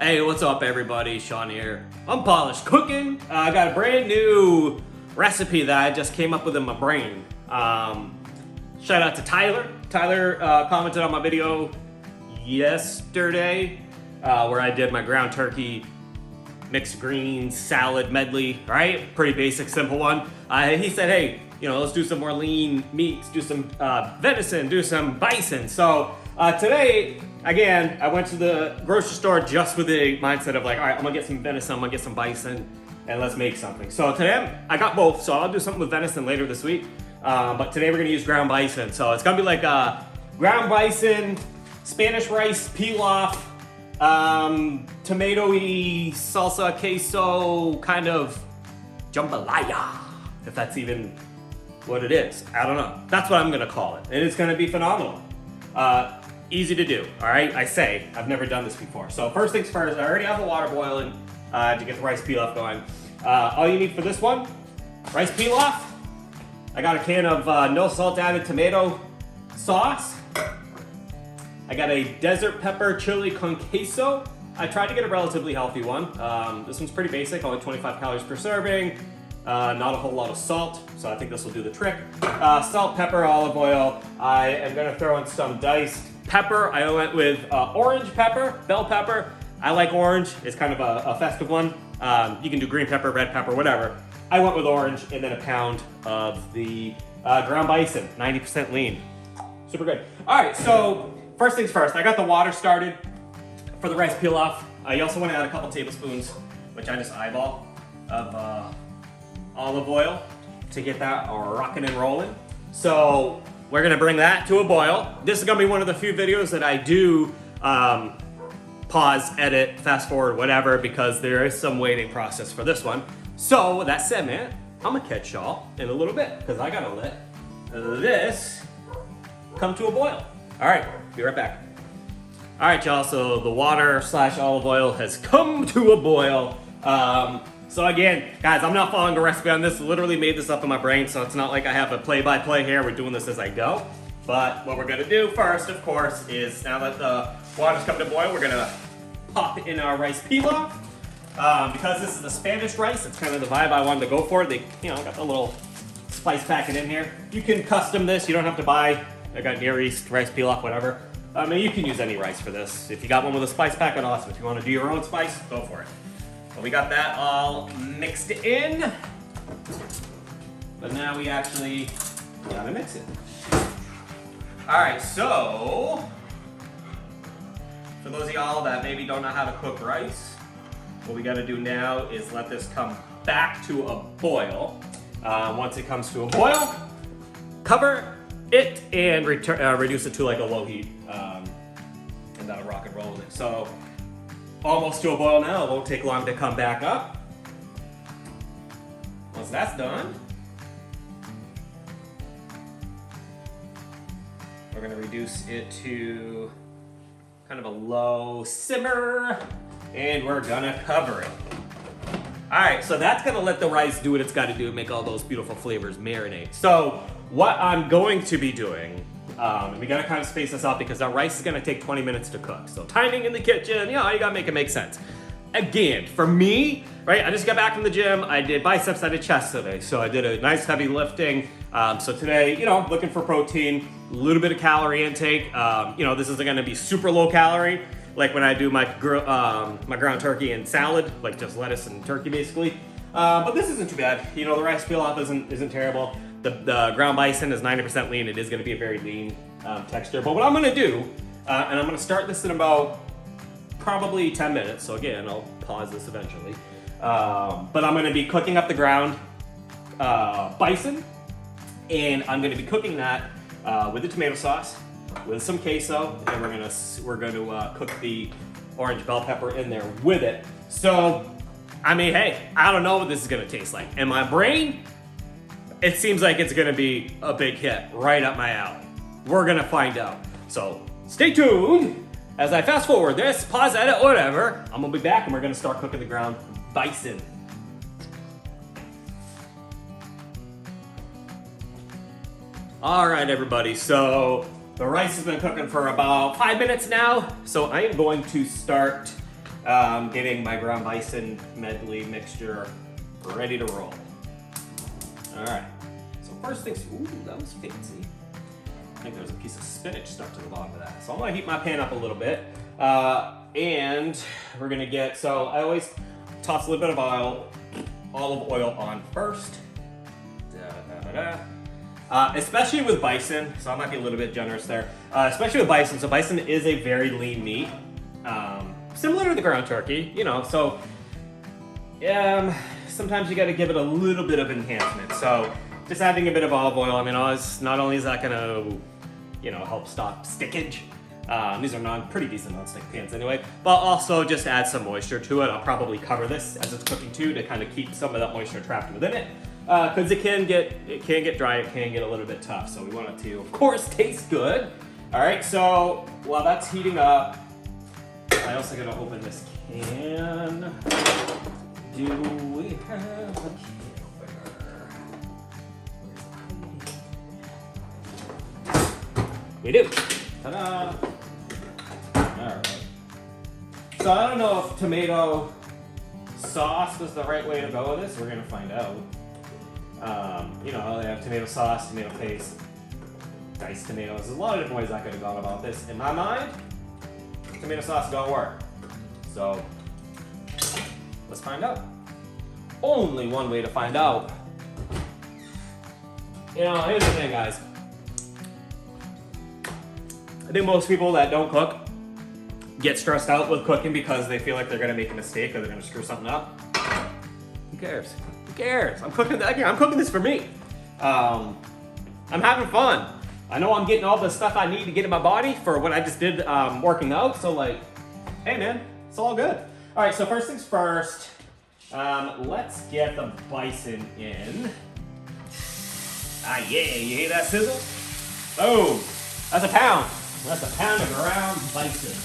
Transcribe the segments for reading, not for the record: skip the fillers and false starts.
Hey, what's up everybody? Shawn here. Unpolished cooking. I got a brand new recipe that I just came up with in my brain. Shout out to Tyler. Tyler commented on my video yesterday where I did my ground turkey mixed greens salad medley, right? Pretty basic, simple one. He said, hey, let's do some more lean meats, do some venison, do some bison. So today, again, I went to the grocery store just with the mindset of like, all right, I'm gonna get some venison, I'm gonna get some bison, and let's make something. So today, I got both, so I'll do something with venison later this week. But today we're gonna use ground bison. So it's gonna be like ground bison, Spanish rice pilaf, tomato-y salsa queso kind of jambalaya, if that's even what it is. I don't know. That's what I'm gonna call it. And it's gonna be phenomenal. Easy to do, all right? I've never done this before. So first things first, I already have the water boiling to get the rice pilaf going. All you need for this one, rice pilaf. I got a can of no salt added tomato sauce. I got a desert pepper chili con queso. I tried to get a relatively healthy one. This one's pretty basic, only 25 calories per serving. Not a whole lot of salt, so I think this will do the trick. Salt, pepper, olive oil. I am gonna throw in some diced pepper. I went with orange pepper, bell pepper. I like orange, it's kind of a festive one. You can do green pepper, red pepper, whatever. I went with orange, and then a pound of the ground bison, 90% lean. Super good. All right, so first things first, I got the water started for the rice pilaf. You also want to add a couple tablespoons, which I just eyeball, of olive oil to get that rocking and rolling. So we're gonna bring that to a boil. This is gonna be one of the few videos that I do pause, edit, fast forward, whatever, because there is some waiting process for this one. So with that said, man, I'm gonna catch y'all in a little bit because I gotta let this come to a boil. All right, be right back. All right, y'all, so the water / olive oil has come to a boil. So again, guys, I'm not following a recipe on this. Literally made this up in my brain, so it's not like I have a play-by-play here. We're doing this as I go. But what we're gonna do first, of course, is now that the water's come to boil, we're gonna pop in our rice pilaf. Because this is the Spanish rice, it's kind of the vibe I wanted to go for. They, got the little spice packet in here. You can custom this. You don't have to buy. I got Near East rice pilaf, whatever. I mean, you can use any rice for this. If you got one with a spice packet, awesome. If you want to do your own spice, go for it. But we got that all mixed in. But now we actually gotta mix it. All right, so for those of y'all that maybe don't know how to cook rice, what we gotta do now is let this come back to a boil. Once it comes to a boil, cover it and reduce it to like a low heat, and that'll rock and roll with it. So almost to a boil now. It won't take long to come back up. Once that's done, we're gonna reduce it to kind of a low simmer, and we're gonna cover it. All right, so that's gonna let the rice do what it's gotta do, make all those beautiful flavors marinate. So what I'm going to be doing, and we gotta kind of space this out because our rice is gonna take 20 minutes to cook. So timing in the kitchen, you gotta make it make sense. Again, for me, right, I just got back from the gym. I did biceps, I did chest today. So I did a nice heavy lifting. So today, looking for protein, a little bit of calorie intake. This isn't gonna be super low calorie, like when I do my ground turkey and salad, like just lettuce and turkey basically. But this isn't too bad. The rice pilaf isn't terrible. The ground bison is 90% lean. It is gonna be a very lean texture. But what I'm gonna do, and I'm gonna start this in about probably 10 minutes. So again, I'll pause this eventually. But I'm gonna be cooking up the ground bison, and I'm gonna be cooking that with the tomato sauce, with some queso, and we're gonna cook the orange bell pepper in there with it. So, I mean, hey, I don't know what this is gonna taste like. In my brain, it seems like it's gonna be a big hit, right up my alley. We're gonna find out. So stay tuned as I fast forward this, pause, edit, whatever. I'm gonna be back and we're gonna start cooking the ground bison. All right, everybody, so the rice has been cooking for about 5 minutes now. So I am going to start Getting my ground bison medley mixture ready to roll. All right, so first things, ooh, that was fancy. I think there's a piece of spinach stuck to the bottom of that. So I'm gonna heat my pan up a little bit. And we're gonna get, so I always toss a little bit of olive oil on first. Especially with bison, so I might be a little bit generous there. Especially with bison, so bison is a very lean meat. Similar to the ground turkey, you know, so sometimes you gotta give it a little bit of enhancement. So just adding a bit of olive oil, I mean, not only is that gonna, you know, help stop stickage. These are pretty decent non-stick pans anyway, but also just add some moisture to it. I'll probably cover this as it's cooking too to kind of keep some of that moisture trapped within it. Because it can get dry, it can get a little bit tough. So we want it to, of course, taste good. All right, so while that's heating up, I also gotta open this can. Do we have a can opener? We do. Ta-da! Alright. So I don't know if tomato sauce was the right way to go with this. We're gonna find out. You know, they have tomato sauce, tomato paste, diced tomatoes. There's a lot of different ways I could have gone about this. In my mind, tomato sauce don't work. So let's find out. Only one way to find out. You know, here's the thing, guys. I think most people that don't cook get stressed out with cooking because they feel like they're gonna make a mistake or they're gonna screw something up. Who cares? Who cares? I'm cooking this for me. I'm having fun. I know I'm getting all the stuff I need to get in my body for what I just did working out. So like, hey man, it's all good. All right, so first things first, let's get the bison in. Ah yeah, you hear that sizzle? Oh, that's a pound. That's a pound of ground bison.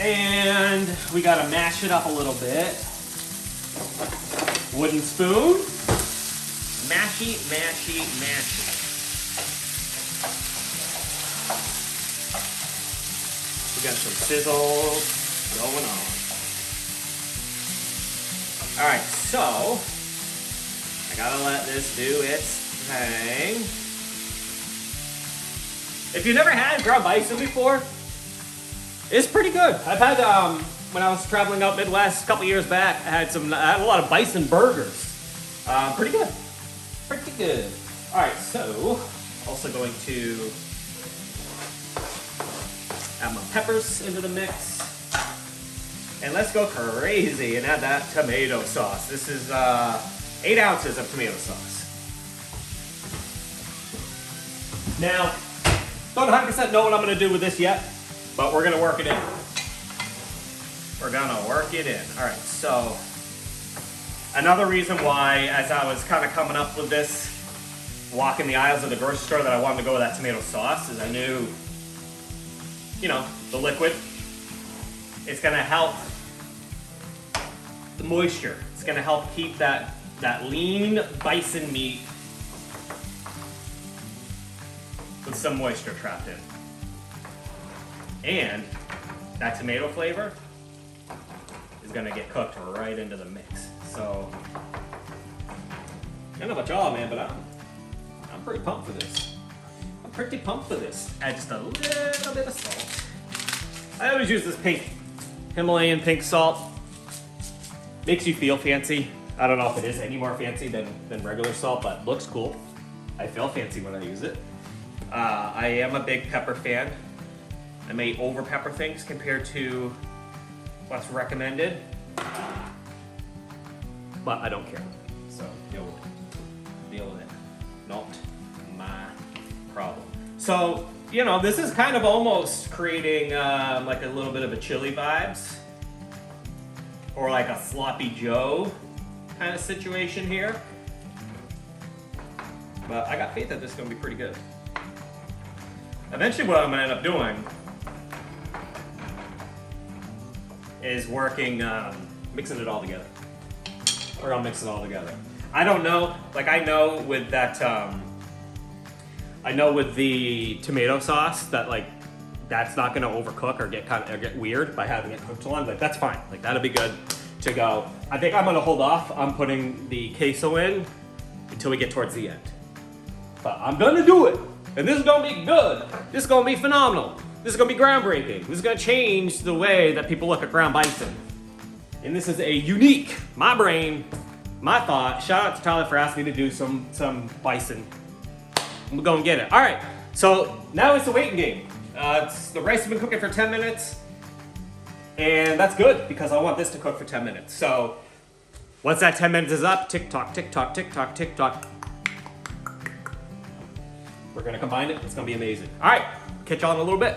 And we gotta mash it up a little bit. Wooden spoon. Mashy, mashy, mashy. We got some sizzle going on. All right, so I gotta let this do its thing. If you've never had ground bison before, it's pretty good. I've had, when I was traveling out Midwest a couple years back, I had a lot of bison burgers. Pretty good. Pretty good. All right, so also going to add my peppers into the mix. And let's go crazy and add that tomato sauce. This is 8 ounces of tomato sauce. Now, don't 100% know what I'm gonna do with this yet, but we're gonna work it in. We're gonna work it in. All right, so another reason why, as I was kind of coming up with this, walking the aisles of the grocery store, that I wanted to go with that tomato sauce is I knew, you know, the liquid, it's gonna help the moisture. It's gonna help keep that lean bison meat with some moisture trapped in. And that tomato flavor is gonna get cooked right into the mix. So, I don't know about y'all, man, but I'm pretty pumped for this. I'm pretty pumped for this. Add just a little bit of salt. I always use this pink, Himalayan pink salt. Makes you feel fancy. I don't know if it is any more fancy than regular salt, but looks cool. I feel fancy when I use it. I am a big pepper fan. I may over pepper things compared to what's recommended, but I don't care. So deal with it. Deal with it. Not my problem. So, you know, this is kind of almost creating like a little bit of a chili vibes, or like a sloppy Joe kind of situation here. But I got faith that this is gonna be pretty good. Eventually what I'm gonna end up doing is mixing it all together. We're gonna mix it all together. I don't know, like I know with that, I know with the tomato sauce that like that's not gonna overcook or get weird by having it cooked too long, like that's fine. Like that'll be good to go. I think I'm gonna hold off on putting the queso in until we get towards the end. But I'm gonna do it, and this is gonna be good. This is gonna be phenomenal. This is gonna be groundbreaking. This is gonna change the way that people look at ground bison. And this is a unique, my brain, my thought. Shout out to Tyler for asking me to do some bison. I'm gonna go and get it. All right, so now it's the waiting game. The rice has been cooking for 10 minutes, and that's good because I want this to cook for 10 minutes. So once that 10 minutes is up, tick tock, tick tock, tick tock, tick tock. We're gonna combine it, it's gonna be amazing. All right, catch y'all in a little bit.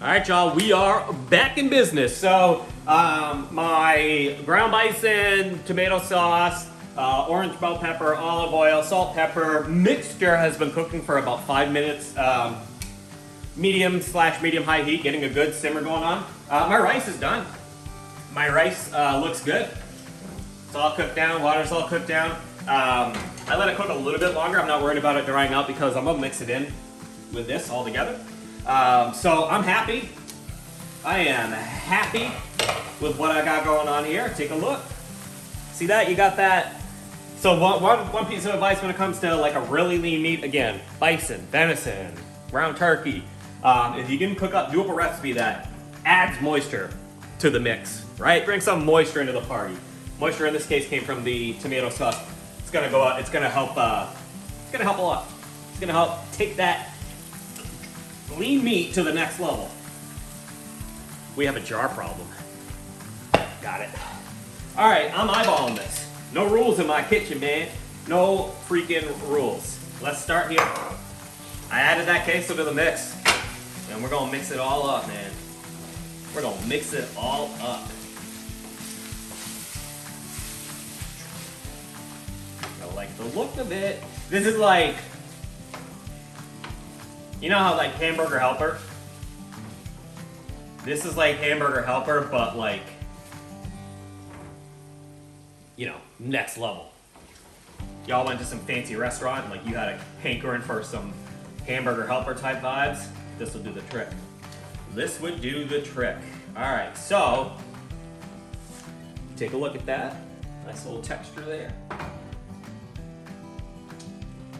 All right, y'all, we are back in business. So my ground bison, tomato sauce, orange bell pepper, olive oil, salt, pepper mixture has been cooking for about 5 minutes. Medium high heat, getting a good simmer going on. My rice is done. My rice looks good. It's all cooked down, water's all cooked down. I let it cook a little bit longer. I'm not worried about it drying out because I'm gonna mix it in with this all together. So I'm happy. I am happy with what I got going on here. Take a look. See that? You got that. So one piece of advice when it comes to like a really lean meat, again, bison, venison, ground turkey. If you can do up a recipe that adds moisture to the mix, right? Bring some moisture into the party. Moisture in this case came from the tomato sauce. It's gonna go out. It's gonna help. It's gonna help a lot. It's gonna help take that lean meat to the next level. We have a jar problem. Got it. All right, I'm eyeballing this. No rules in my kitchen, man. No freaking rules. Let's start here. I added that queso to the mix, and we're gonna mix it all up, man. We're gonna mix it all up. I like the look of it. This is like, you know how like Hamburger Helper? This is like Hamburger Helper, but like, you know, next level. Y'all went to some fancy restaurant and like you had a hankering for some Hamburger Helper type vibes. This will do the trick. This would do the trick. All right, so take a look at that. Nice little texture there.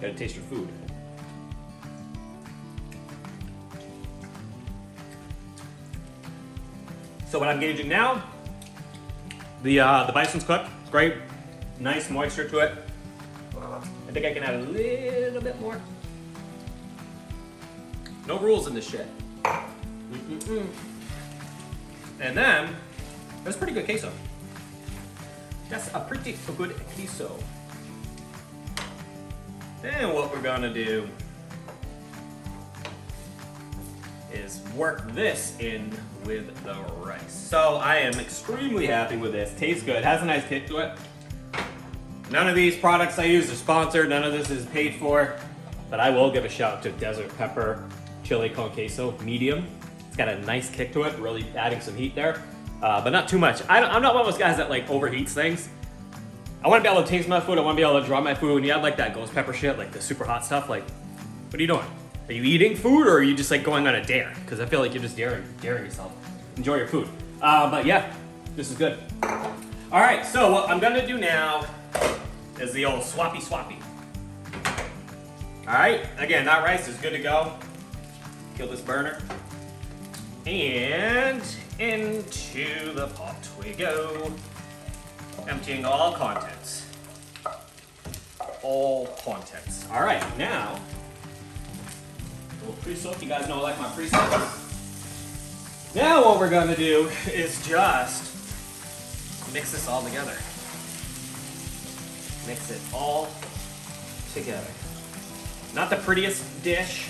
Gotta taste your food. So what I'm gauging now, the bison's cooked. It's great. Nice moisture to it. I think I can add a little bit more. No rules in this shit. And then, that's pretty good queso. That's a pretty good queso. Then what we're gonna do is work this in with the rice. So I am extremely happy with this. Tastes good, has a nice kick to it. None of these products I use are sponsored, none of this is paid for, but I will give a shout out to Desert Pepper Chili con Queso, medium. It's got a nice kick to it, really adding some heat there, but not too much. I'm not one of those guys that like overheats things. I want to be able to taste my food, I want to be able to draw my food. When you have like that ghost pepper shit, like the super hot stuff, like, what are you doing? Are you eating food or are you just like going on a dare? Because I feel like you're just daring yourself. Enjoy your food. But yeah, this is good. All right, so what I'm gonna do now is the old swappy. All right, again, that rice is good to go. Kill this burner. And into the pot we go. Emptying all contents. All contents. All right, now, a little pre-soak. You guys know I like my pre-soak. Now what we're gonna do is just mix this all together. Mix it all together. Not the prettiest dish.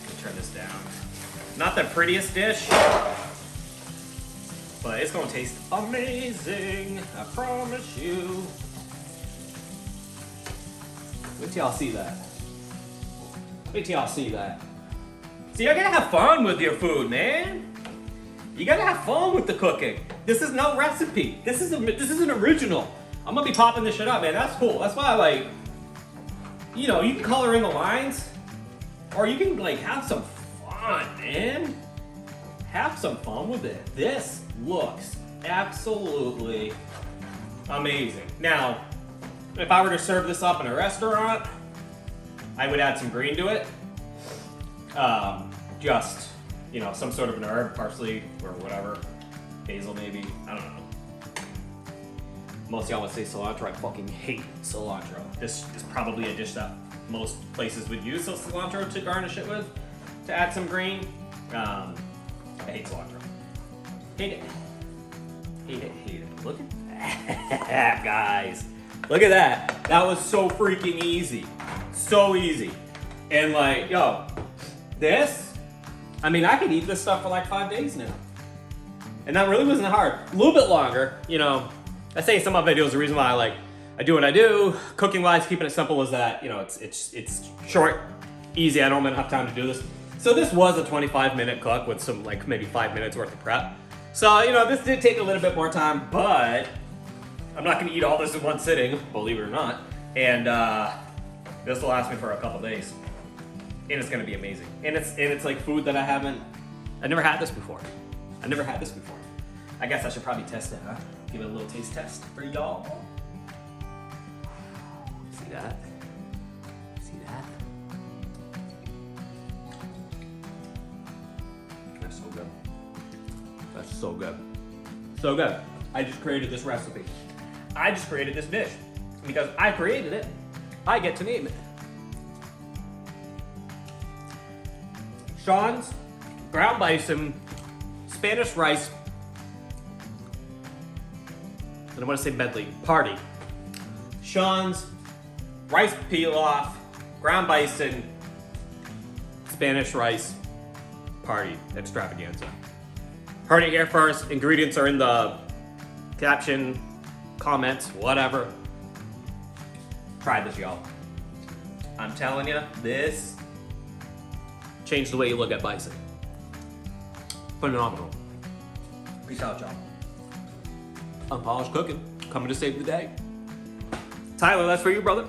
Let me turn this down. Not the prettiest dish, but it's gonna taste amazing. I promise you. Wait till y'all see that. Wait till y'all see that. See, you gotta have fun with your food, man. You gotta have fun with the cooking. This is no recipe. This is an original. I'm gonna be popping this shit up, man. That's cool. That's why I like, you know, you can color in the lines. Or you can like have some fun, man. Have some fun with it. This looks absolutely amazing. Now, if I were to serve this up in a restaurant, I would add some green to it. Just, you know, some sort of an herb, parsley or whatever. Basil maybe, I don't know. Most of y'all would say cilantro. I fucking hate cilantro. This is probably a dish that most places would use some cilantro to garnish it with, to add some green. I hate cilantro. Hate it. Hate it, hate it. Look at that, guys. Look at that. That was so freaking easy. So easy. And like, yo, this, I mean, I could eat this stuff for like 5 days now. And that really wasn't hard. A little bit longer, you know. I say in some of my videos, the reason why I do what I do, cooking-wise, keeping it simple is that, you know, it's short, easy. I don't have enough time to do this. So this was a 25-minute cook with some, like, maybe 5 minutes worth of prep. So, you know, this did take a little bit more time, but I'm not gonna eat all this in one sitting, believe it or not. And this will last me for a couple days. And it's gonna be amazing. And it's like food that I never had this before. I never had this before. I guess I should probably test it, huh? Give it a little taste test for y'all. See that? See that? That's so good. That's so good. So good. I just created this recipe. I just created this dish. Because I created it, I get to name it. Shawn's ground bison Spanish rice, I don't want to say medley, party. Shawn's rice pilaf, ground bison, Spanish rice party extravaganza. Heard it here first. Ingredients are in the caption, comments, whatever. Try this, y'all. I'm telling you, this changed the way you look at bison. Phenomenal. Peace out, y'all. Unpolished cooking, coming to save the day. Tyler, that's for you, brother.